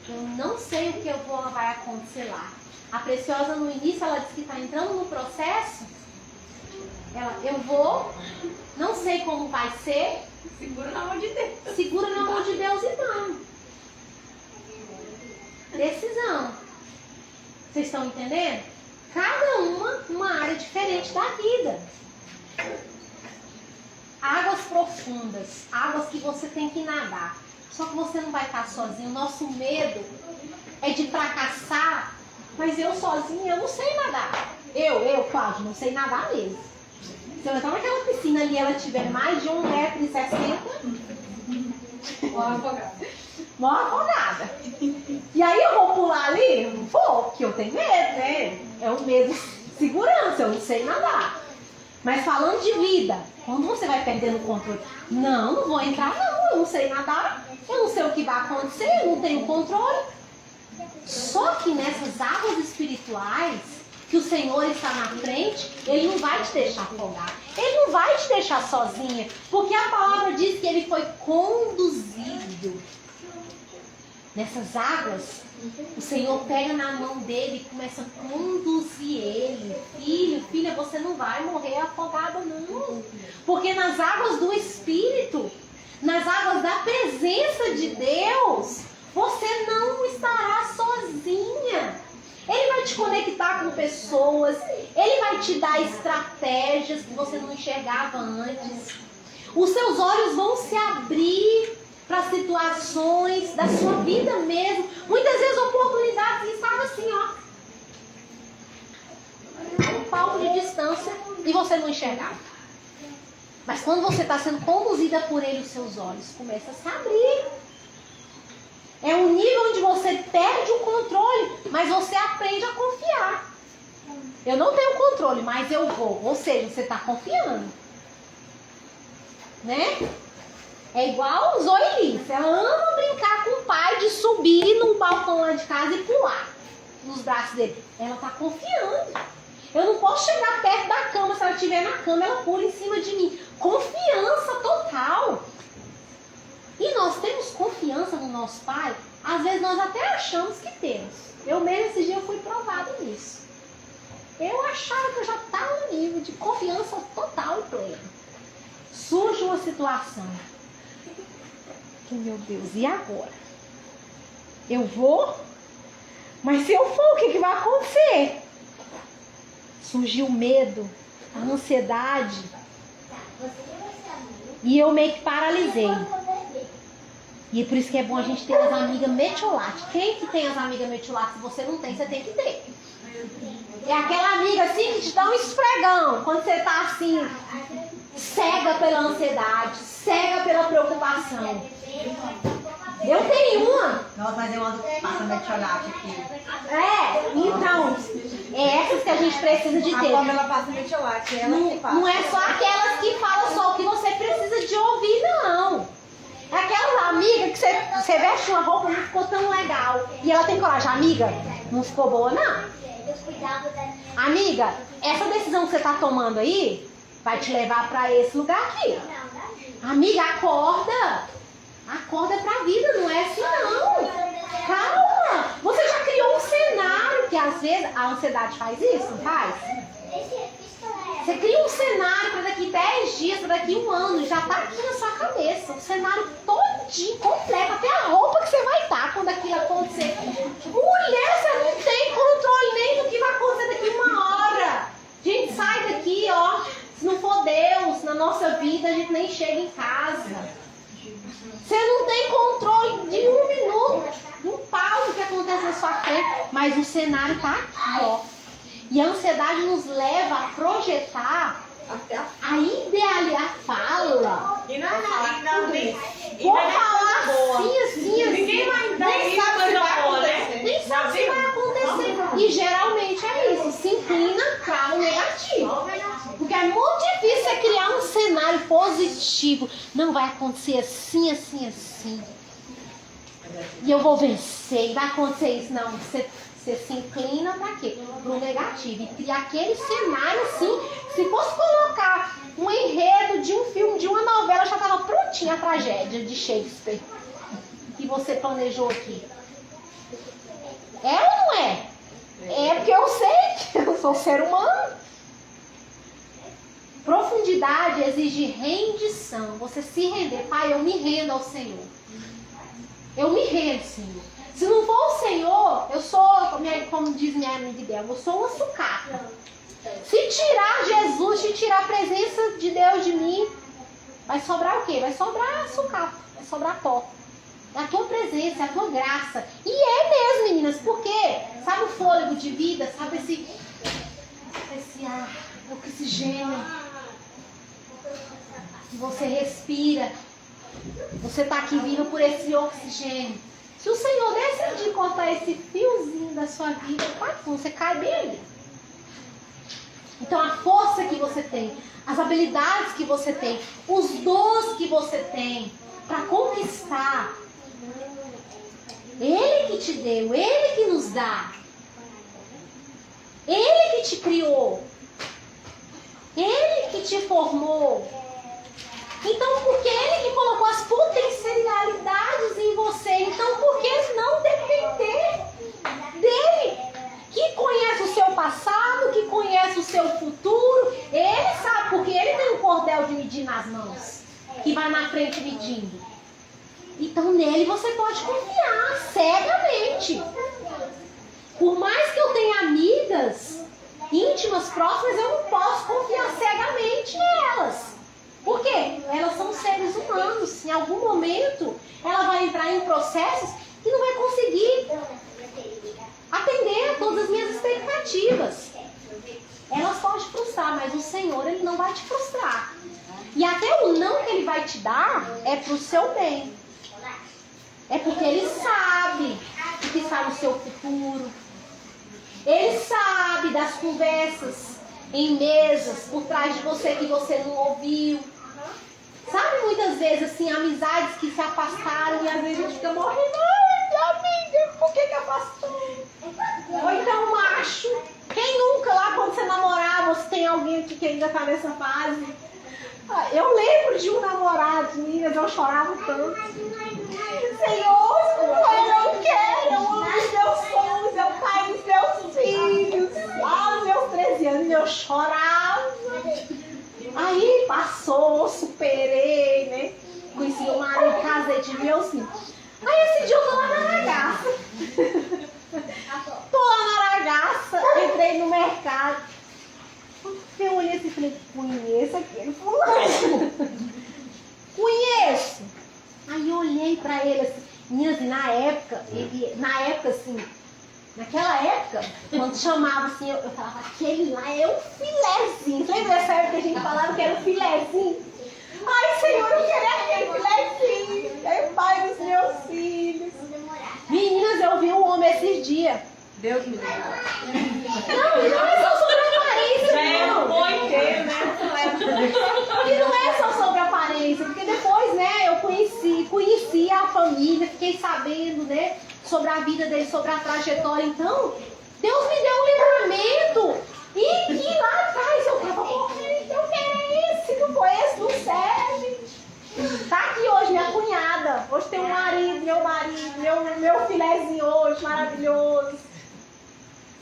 eu não sei o que vai acontecer lá. A Preciosa no início, ela disse que está entrando no processo Eu vou, não sei como vai ser. Segura na mão de Deus. Segura na mão de Deus e vamos. Decisão. Vocês estão entendendo? Cada uma área diferente da vida. Águas profundas, águas que você tem que nadar. Só que você não vai estar sozinho. O nosso medo é de fracassar, mas eu sozinha, eu não sei nadar. Cláudio, não sei nadar mesmo. Se eu entrar naquela piscina ali e ela tiver mais de 1,60 m, morre afogada. E aí eu vou pular ali? Não vou, porque eu tenho medo, né? É um medo de segurança, eu não sei nadar. Mas falando de vida, quando você vai perdendo o controle, não vou entrar não, eu não sei nadar, eu não sei o que vai acontecer, eu não tenho controle. Só que nessas águas espirituais, que o Senhor está na frente, Ele não vai te deixar afogar, Ele não vai te deixar sozinha, porque a palavra diz que Ele foi conduzido. Nessas águas, o Senhor pega na mão dele e começa a conduzir ele. Filho, filha, você não vai morrer afogado não. Porque nas águas do Espírito, nas águas da presença de Deus, você não estará sozinha. Ele vai te conectar com pessoas, Ele vai te dar estratégias que você não enxergava antes. Os seus olhos vão se abrir para situações da sua vida mesmo. Muitas vezes oportunidades estavam assim, ó. Um palmo de distância e você não enxergava. Mas quando você está sendo conduzida por Ele, os seus olhos começam a se abrir. É um nível onde você perde o controle, mas você aprende a confiar. Eu não tenho controle, mas eu vou. Ou seja, você está confiando. Né? É igual o Zoe. Ela ama brincar com o pai de subir num balcão lá de casa e pular nos braços dele. Ela está confiando. Eu não posso chegar perto da cama. Se ela estiver na cama, ela pula em cima de mim. Confiança total. E nós temos confiança no nosso pai. Às vezes nós até achamos que temos. Eu mesmo esse dia eu fui provado nisso. Eu achava que eu já estava no nível de confiança total e plena. Surge uma situação. Meu Deus, e agora? Eu vou? Mas se eu for, o que vai acontecer? Surgiu o medo, a ansiedade. E eu meio que paralisei. E é por isso que é bom a gente ter as amigas metiolate. Quem que tem as amigas metiolate? Se você não tem, você tem que ter. É aquela amiga assim que te dá um esfregão. Quando você tá assim, cega pela ansiedade, cega pela preocupação. Eu tenho uma. Nós fazer uma passa metiolate aqui. Então, é essas que a gente precisa de ter. A Pamela passa metiolate, ela que passa. Não é só aquelas que falam só o que você precisa de ouvir, não. É aquela amiga que você veste uma roupa e não ficou tão legal. E ela tem coragem, amiga, não ficou boa, não. Amiga, essa decisão que você tá tomando aí vai te levar pra esse lugar aqui. Amiga, acorda. Acorda pra vida, não é assim não. Calma. Você já criou um cenário, que às vezes a ansiedade faz isso, não faz? Você cria um cenário para daqui 10 dias, para daqui 1 ano, já tá aqui na sua cabeça. Um cenário todinho, completo, até a roupa que você vai estar quando aquilo acontecer. Mulher, você não tem controle nem do que vai acontecer daqui 1 hora. Gente, sai daqui, ó. Se não for Deus na nossa vida, a gente nem chega em casa. Você não tem controle de 1 minuto, um pau do que acontece na sua frente, mas o cenário tá aqui, ó. E a ansiedade nos leva a projetar, a idealizar a fala. E não, vou falar assim. Ninguém vai nem sabe se vai acontecer. Nem sabe se vai acontecer. E geralmente é isso, se inclina para o negativo. Porque é muito difícil você criar um cenário positivo. Não vai acontecer assim, assim, assim. E eu vou vencer. E vai acontecer isso. Não, você se inclina para quê? Para o negativo. E cria aquele cenário assim. Se fosse colocar um enredo de um filme, de uma novela, já estava prontinha a tragédia de Shakespeare. Que você planejou aqui. É ou não é? É porque eu sei que eu sou ser humano. Profundidade exige rendição. Você se render. Pai, eu me rendo ao Senhor. Eu me rendo, Senhor. Se não for o Senhor, eu sou, como diz minha amiga Bel, eu sou uma sucata. Se tirar Jesus, se tirar a presença de Deus de mim, vai sobrar o quê? Vai sobrar sucata, vai sobrar pó. É a tua presença, é a tua graça. E é mesmo, meninas, porque sabe o fôlego de vida? Sabe esse ar, oxigênio que você respira. Você está aqui vindo por esse oxigênio. Se o Senhor decidir cortar esse fiozinho da sua vida, você cai bem ali. Então a força que você tem, as habilidades que você tem, os dons que você tem para conquistar, Ele que te deu, Ele que nos dá. Ele que te criou. Ele que te formou. Então, porque Ele que colocou as potencialidades em você, então por que não depender dEle? Que conhece o seu passado, que conhece o seu futuro. Ele sabe, porque Ele tem um cordel de medir nas mãos, que vai na frente medindo. Então nele você pode confiar cegamente. Por mais que eu tenha amigas íntimas, próximas, eu não posso confiar cegamente nelas. Por quê? Elas são seres humanos. Em algum momento ela vai entrar em processos que não vai conseguir atender a todas as minhas expectativas. Elas podem frustrar, mas o Senhor, Ele não vai te frustrar. E até o não que Ele vai te dar é para o seu bem. É porque Ele sabe o que está no seu futuro. Ele sabe das conversas em mesas por trás de você que você não ouviu. Sabe, muitas vezes, assim, amizades que se afastaram e às vezes a gente fica morrendo. Ai, amiga, por que afastou? Ou então, macho. Quem nunca lá, quando você namorava, você tem alguém aqui que ainda está nessa fase? Eu lembro de um namorado, meninas, eu chorava tanto. Senhor, eu quero, eu amo os meus sonhos, eu pai dos meus filhos. Aos meus 13 anos eu chorava. Aí passou, superei, né? Conheci o marido, casei, tive meus filhos. Aí esse dia eu tô lá na Ragaça. Tô lá na Ragaça, entrei no mercado. Eu olhei assim e falei, conheço aquele fulano. Conheço. Aí eu olhei pra ele assim, meninas, e na época assim, naquela época, quando chamava assim, eu falava, aquele lá é o filézinho. Você lembra dessa época que a gente falava que era o filézinho? Ai, Senhor, eu quero aquele filézinho, é o pai dos meus filhos. Meninas, eu vi um homem esses dias. Deus me livre. Não é só sobre aparência, não. E não é só sobre aparência, porque depois, né, eu conheci a família, fiquei sabendo, né, sobre a vida dele, sobre a trajetória. Então, Deus me deu um livramento. E que lá atrás eu tava morrendo, eu quero esse, não foi esse, não serve. Tá aqui hoje minha cunhada, hoje tem um marido, meu filézinho hoje, maravilhoso.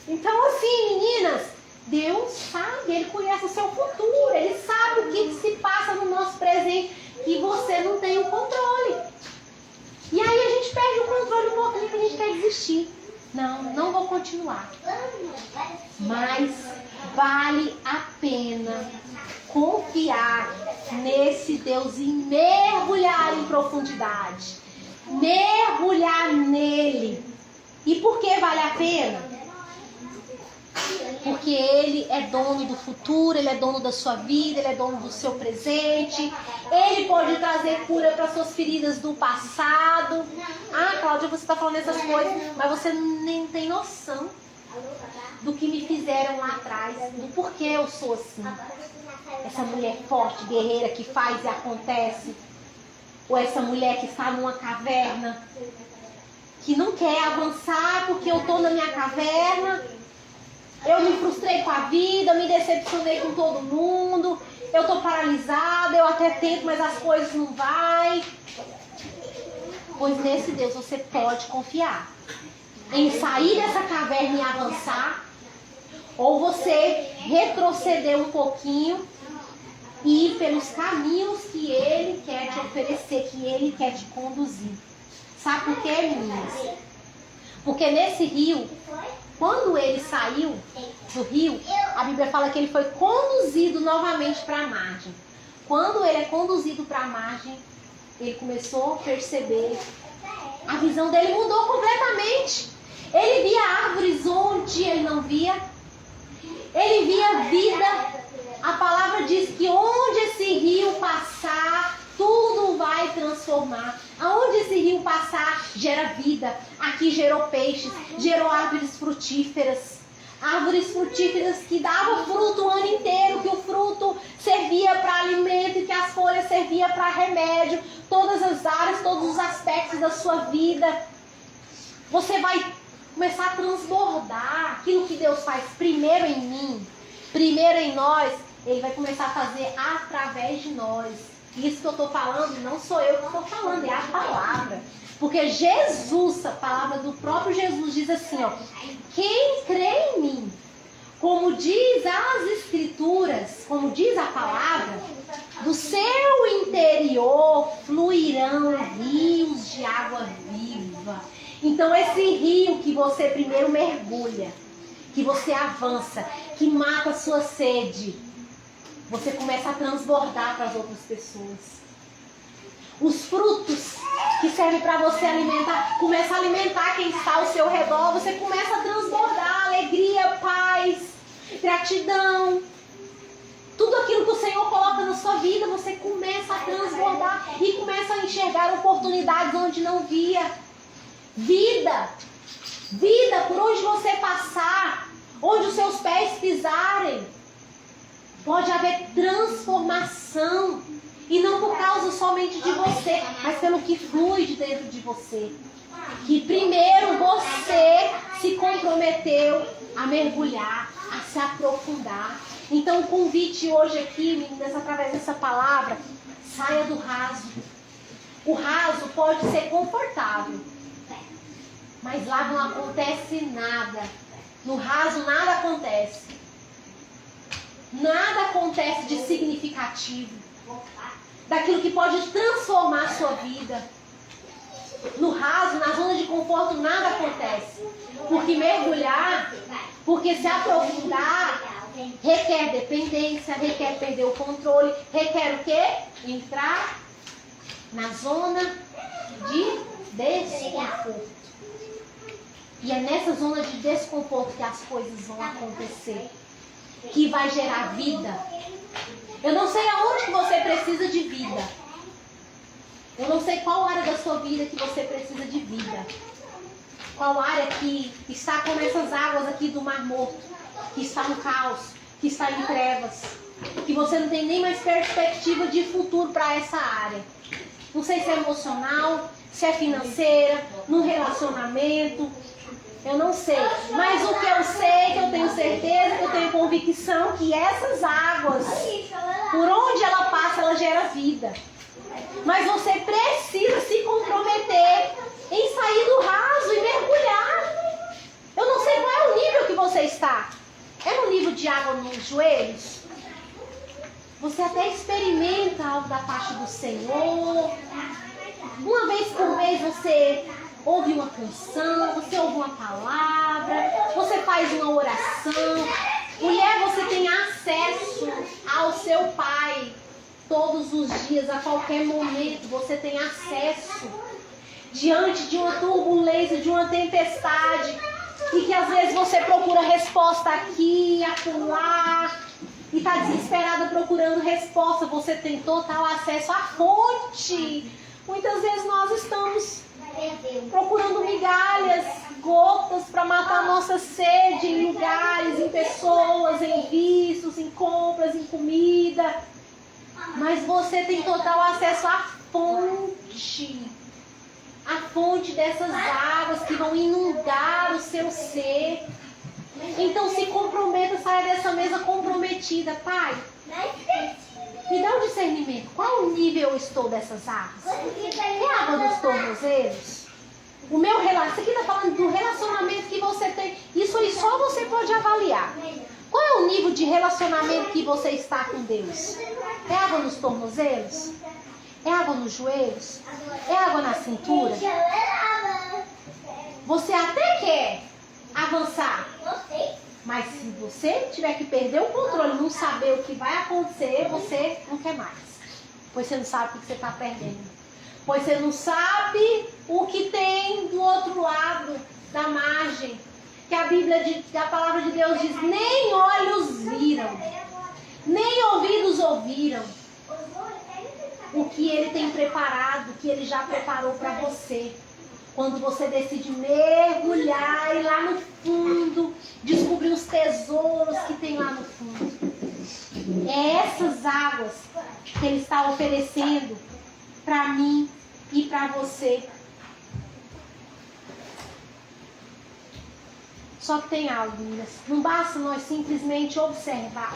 Então assim, meninas, Deus sabe, Ele conhece o seu futuro, Ele sabe o que se passa no nosso presente, que você não tem o controle. E aí a gente perde o controle um pouquinho, que a gente quer desistir. Não vou continuar. Mas vale a pena confiar nesse Deus e mergulhar em profundidade. Mergulhar nele. E por que vale a pena? Porque Ele é dono do futuro, Ele é dono da sua vida, Ele é dono do seu presente. Ele pode trazer cura para suas feridas do passado. Ah, Cláudia, você está falando essas coisas, mas você nem tem noção do que me fizeram lá atrás, do porquê eu sou assim. Essa mulher forte, guerreira, que faz e acontece. Ou essa mulher que está numa caverna, que não quer avançar porque eu estou na minha caverna. Eu me frustrei com a vida, me decepcionei com todo mundo, eu estou paralisada, eu até tento, mas as coisas não vai. Pois nesse Deus você pode confiar. Em sair dessa caverna e avançar, ou você retroceder um pouquinho e ir pelos caminhos que Ele quer te oferecer, que Ele quer te conduzir. Sabe por quê, meninas? Porque nesse rio, quando ele saiu do rio, a Bíblia fala que ele foi conduzido novamente para a margem. Quando ele é conduzido para a margem, ele começou a perceber, a visão dele mudou completamente. Ele via árvores onde ele não via. Ele via vida. A palavra diz que onde esse rio passar, tudo vai transformar. Aonde esse rio passar, gera vida. Aqui gerou peixes, gerou árvores frutíferas. Árvores frutíferas que davam fruto o ano inteiro, que o fruto servia para alimento e que as folhas serviam para remédio. Todas as áreas, todos os aspectos da sua vida. Você vai começar a transbordar aquilo que Deus faz primeiro em mim, primeiro em nós. Ele vai começar a fazer através de nós. Isso que eu estou falando, não sou eu que estou falando, é a palavra. Porque Jesus, a palavra do próprio Jesus diz assim, ó: quem crê em mim, como diz as Escrituras, como diz a palavra, do seu interior fluirão rios de água viva. Então esse rio que você primeiro mergulha, que você avança, que mata a sua sede, você começa a transbordar para as outras pessoas. Os frutos que servem para você alimentar, começa a alimentar quem está ao seu redor. Você começa a transbordar alegria, paz, gratidão. Tudo aquilo que o Senhor coloca na sua vida, você começa a transbordar e começa a enxergar oportunidades onde não via. Vida. Vida por onde você passar, onde os seus pés pisarem. Pode haver transformação. E não por causa somente de você, mas pelo que flui de dentro de você. Que primeiro você se comprometeu a mergulhar, a se aprofundar. Então o convite hoje aqui, meninas, através dessa palavra, saia do raso. O raso pode ser confortável, mas lá não acontece nada. No raso nada acontece. Nada acontece de significativo. Daquilo que pode transformar a sua vida. No raso, na zona de conforto, nada acontece. Porque mergulhar, porque se aprofundar, requer dependência, requer perder o controle, requer o quê? Entrar na zona de desconforto. E é nessa zona de desconforto que as coisas vão acontecer, que vai gerar vida. Eu não sei aonde que você precisa de vida. Eu não sei qual área da sua vida que você precisa de vida. Qual área que está como essas águas aqui do Mar Morto, que está no caos, que está em trevas, que você não tem nem mais perspectiva de futuro para essa área. Não sei se é emocional, se é financeira, no relacionamento. Eu não sei, mas o que eu sei, que eu tenho certeza, que eu tenho convicção, que essas águas, por onde ela passa, ela gera vida. Mas você precisa se comprometer em sair do raso e mergulhar. Eu não sei qual é o nível que você está. É no nível de água nos joelhos? Você até experimenta algo da parte do Senhor. Uma vez por mês você ouve uma canção, você ouve uma palavra, você faz uma oração. Mulher, você tem acesso ao seu Pai todos os dias, a qualquer momento. Você tem acesso diante de uma turbulência, de uma tempestade, e que às vezes você procura resposta aqui, acolá, e está desesperada procurando resposta. Você tem total acesso à fonte. Muitas vezes nós estamos procurando migalhas, gotas para matar a nossa sede em lugares, em pessoas, em vícios, em compras, em comida. Mas você tem total acesso à fonte. A fonte dessas águas que vão inundar o seu ser. Então se comprometa, saia dessa mesa comprometida. Pai, me dá um discernimento. Qual o nível eu estou dessas águas? É a água dos tornozelos? O meu relacionamento, isso aqui está falando do relacionamento que você tem. Isso aí só você pode avaliar. Qual é o nível de relacionamento que você está com Deus? É água nos tornozelos? É água nos joelhos? É água na cintura? Você até quer avançar, mas se você tiver que perder o controle, não saber o que vai acontecer, você não quer mais. Pois você não sabe o que você está perdendo. Pois você não sabe o que tem do outro lado da margem. Que a Bíblia, a palavra de Deus diz, nem olhos viram, nem ouvidos ouviram o que Ele tem preparado, o que Ele já preparou para você. Quando você decide mergulhar e lá no fundo descobrir os tesouros que tem lá no fundo. É essas águas que Ele está oferecendo para mim e para você. Só que tem algo, meninas. Não basta nós simplesmente observar.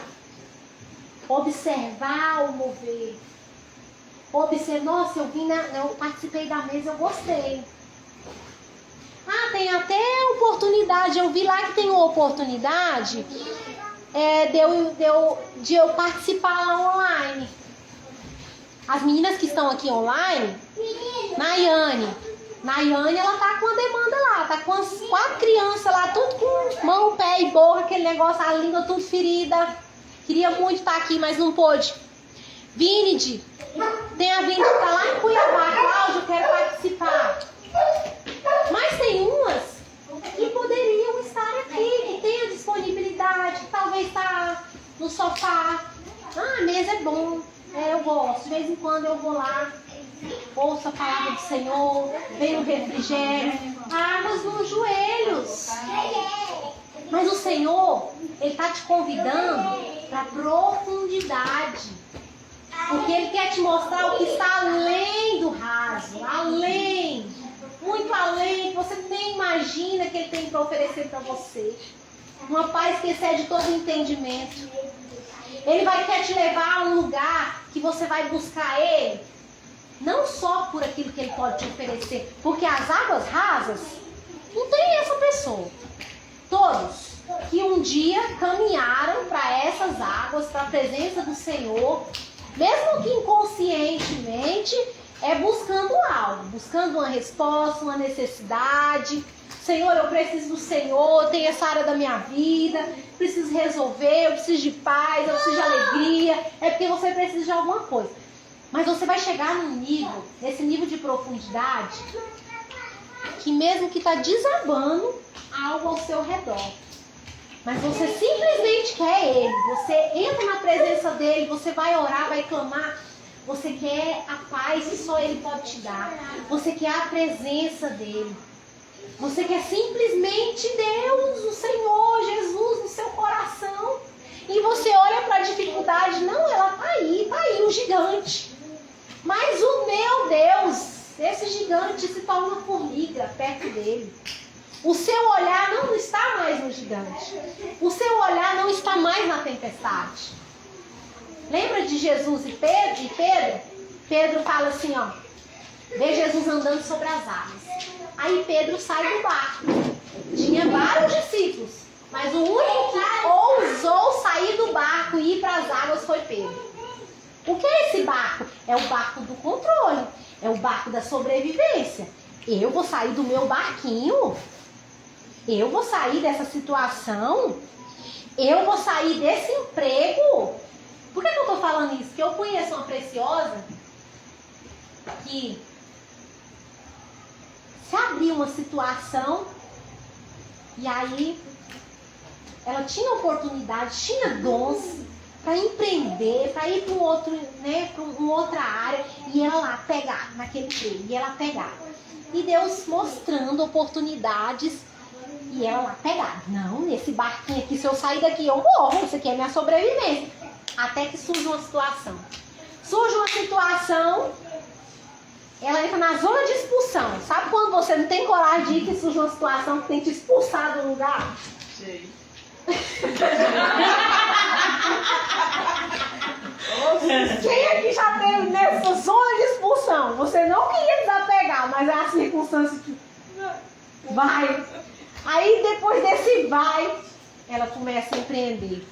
Observar o mover. Observar. Nossa, eu participei da mesa, eu gostei. Ah, tem até oportunidade. Eu vi lá que tem uma oportunidade de eu participar lá online. As meninas que estão aqui online, Nayane, ela tá com a demanda lá, tá com as 4 crianças lá, tudo com mão, pé e boca, aquele negócio, a língua tudo ferida. Queria muito estar aqui, mas não pôde. Vinide, tem a Vinide que tá lá em Cuiabá. Cláudia, eu quero participar. Mas tem umas que poderiam estar aqui, que tem a disponibilidade, que talvez tá no sofá. Ah, a mesa é bom, eu gosto, de vez em quando eu vou lá. Ouça a palavra do Senhor, vem o refrigério, águas nos joelhos. Mas o Senhor, Ele está te convidando para profundidade. Porque Ele quer te mostrar o que está além do raso, além, muito além, que você nem imagina que Ele tem para oferecer para você. Uma paz que excede todo entendimento. Ele vai querer te levar a um lugar que você vai buscar Ele. Não só por aquilo que Ele pode te oferecer, porque as águas rasas, não tem essa pessoa. Todos que um dia caminharam para essas águas, para a presença do Senhor, mesmo que inconscientemente, buscando algo, buscando uma resposta, uma necessidade. Senhor, eu preciso do Senhor, tem essa área da minha vida, preciso resolver, eu preciso de paz, eu preciso de alegria. É porque você precisa de alguma coisa. Mas você vai chegar num nível, nesse nível de profundidade, que mesmo que está desabando algo ao seu redor, mas você simplesmente quer Ele, você entra na presença dEle, você vai orar, vai clamar, você quer a paz que só Ele pode te dar, você quer a presença dEle, você quer simplesmente Deus, o Senhor, Jesus no seu coração, e você olha para a dificuldade, não, ela tá aí o gigante. Mas o meu Deus, esse gigante se torna uma formiga perto dele. O seu olhar não está mais no gigante. O seu olhar não está mais na tempestade. Lembra de Jesus e Pedro? Pedro fala assim, ó. Vê Jesus andando sobre as águas. Aí Pedro sai do barco. Tinha vários discípulos, mas o único que ousou sair do barco e ir para as águas foi Pedro. O que é esse barco? É o barco do controle. É o barco da sobrevivência. Eu vou sair do meu barquinho. Eu vou sair dessa situação. Eu vou sair desse emprego. Por que eu estou falando isso? Porque eu conheço uma preciosa que se abriu uma situação e aí ela tinha oportunidade, tinha dons para empreender, para ir para um outro, né, para uma outra área, e ela lá pegar naquele emprego, e ela pegar. E Deus mostrando oportunidades, e ela lá pegar. Não, nesse barquinho aqui, se eu sair daqui, eu morro, isso aqui é minha sobrevivência. Até que surge uma situação. Ela entra na zona de expulsão. Sabe quando você não tem coragem de ir, que surge uma situação que tem que te expulsar do lugar? Sei. Quem aqui já teve nessa zona de expulsão? Você não queria desapegar, mas é a circunstância que vai. Aí depois desse vai, ela começa a empreender.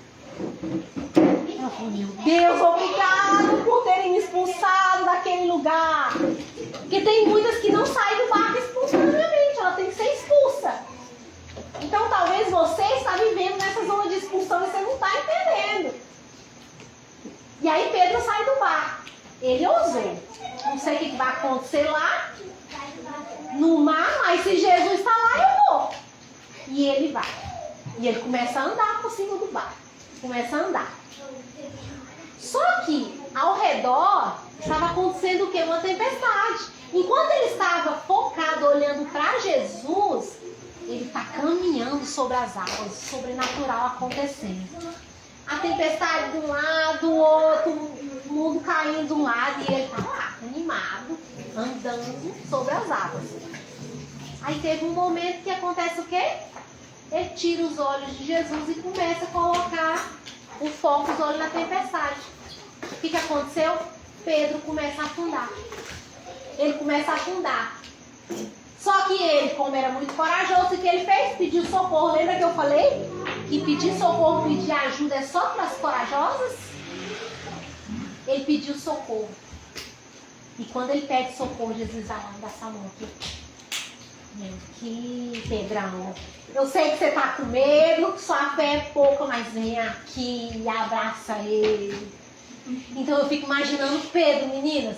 Ela falou, meu Deus, obrigado por terem me expulsado daquele lugar. Porque tem muitas que não saem do barco espontaneamente, ela tem que ser expulsa. Então talvez você está vivendo nessa zona de expulsão e você não está entendendo. E aí Pedro sai do barco. Ele ousou. Não sei o que vai acontecer lá no mar, mas se Jesus está lá, eu vou. E ele vai. E ele começa a andar por cima do barco. Começa a andar. Só que ao redor estava acontecendo o quê? Uma tempestade. Enquanto ele estava focado olhando para Jesus, ele está caminhando sobre as águas, sobrenatural acontecendo. A tempestade de um lado, o outro, o mundo caindo de um lado e ele está lá, animado, andando sobre as águas. Aí teve um momento que acontece o quê? Ele tira os olhos de Jesus e começa a colocar o foco dos olhos na tempestade. O que aconteceu? Pedro começa a afundar. Ele começa a afundar. Só que ele, como era muito corajoso, o que ele fez? Pediu socorro. Lembra que eu falei? Que pedir socorro, pedir ajuda é só para as corajosas? Ele pediu socorro. E quando ele pede socorro, Jesus vai lá e dá essa mão aqui. Vem aqui, Pedrão. Eu sei que você tá com medo, que sua fé é pouca, mas vem aqui e abraça ele. Então eu fico imaginando Pedro, meninas.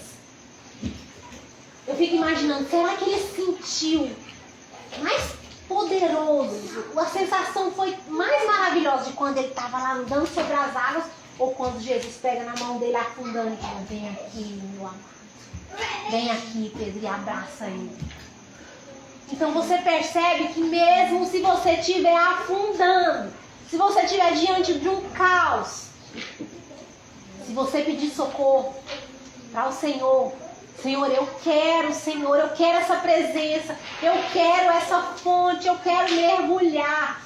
Eu fico imaginando, será que ele sentiu mais poderoso? A sensação foi mais maravilhosa de quando ele estava lá andando sobre as águas ou quando Jesus pega na mão dele afundando e fala, vem aqui, meu amado. Vem aqui, Pedro, e abraça ele. Então você percebe que mesmo se você estiver afundando, se você estiver diante de um caos, se você pedir socorro para o Senhor, Senhor, eu quero essa presença, eu quero essa fonte, eu quero mergulhar.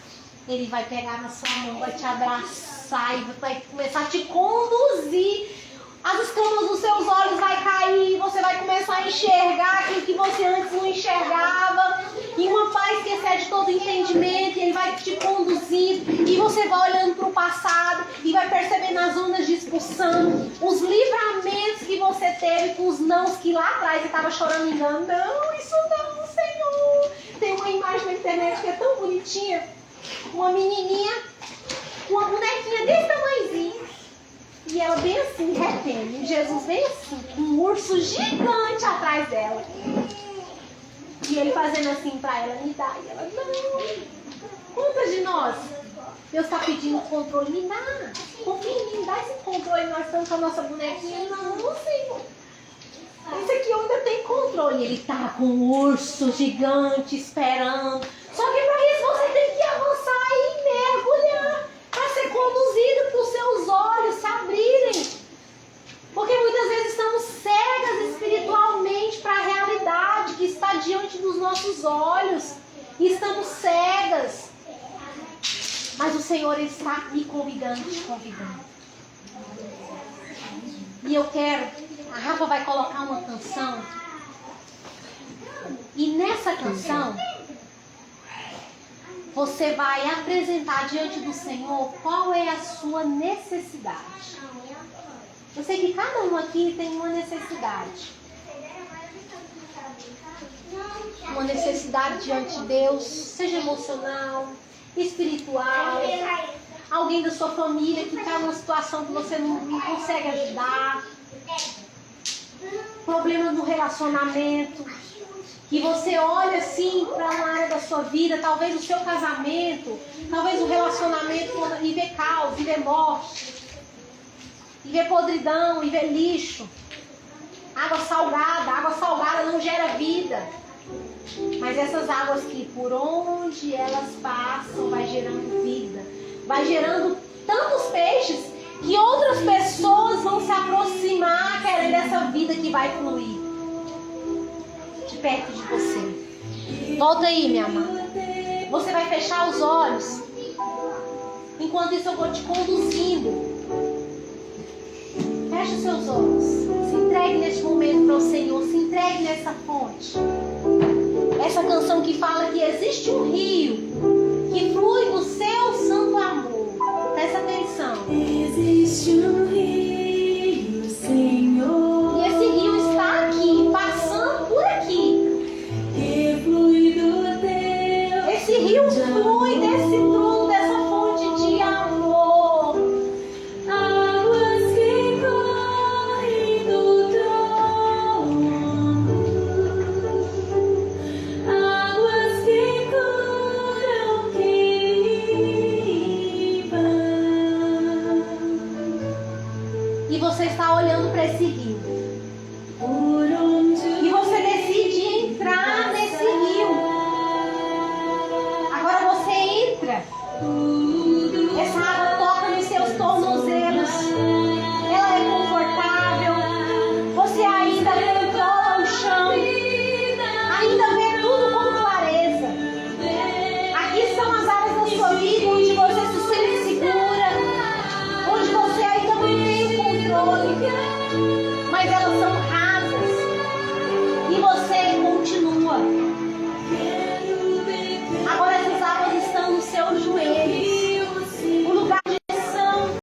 Ele vai pegar na sua mão, vai te abraçar e vai começar a te conduzir. As escamas dos seus olhos vai cair, você vai começar a enxergar aquilo que você antes não enxergava, e uma paz que excede todo entendimento, e ele vai te conduzindo, e você vai olhando para o passado, e vai percebendo as ondas de expulsão, os livramentos que você teve com os nãos que lá atrás você estava chorando engano. Não, isso não, Senhor. Tem uma imagem na internet que é tão bonitinha, uma menininha, uma bonequinha desse tamanhozinho, e ela bem assim, retendo. E Jesus bem assim, com um urso gigante atrás dela. E ele fazendo assim pra ela, me dá. E ela, não. Quantas de nós? Deus está pedindo controle, me dá. Confia em mim, dá esse controle. Nós estamos com a nossa bonequinha. Não, Senhor. Esse aqui eu ainda tenho controle. Ele tá com um urso gigante esperando. Só que para isso você tem que avançar e mergulhar. Para ser conduzido para os seus olhos se abrirem. Porque muitas vezes estamos cegas espiritualmente para a realidade que está diante dos nossos olhos. E estamos cegas. Mas o Senhor ele está me convidando, te convidando. E eu quero, a Rafa vai colocar uma canção. E nessa canção, você vai apresentar diante do Senhor qual é a sua necessidade. Eu sei que cada um aqui tem uma necessidade. Uma necessidade diante de Deus, seja emocional, espiritual. Alguém da sua família que está numa situação que você não consegue ajudar. Problema no relacionamento. Que você olha assim para uma área da sua vida, talvez o seu casamento, talvez o relacionamento, e vê caos, e vê morte, e vê podridão, e vê lixo. Água salgada não gera vida. Mas essas águas que por onde elas passam vai gerando vida. Vai gerando tantos peixes que outras pessoas vão se aproximar querendo essa vida que vai fluir de perto de você. Volta aí, minha amada. Você vai fechar os olhos. Enquanto isso eu vou te conduzindo. Feche os seus olhos. Se entregue neste momento para o Senhor. Se entregue nessa fonte. Essa canção que fala que existe um rio que flui no seu santo amor. Presta atenção. Existe um são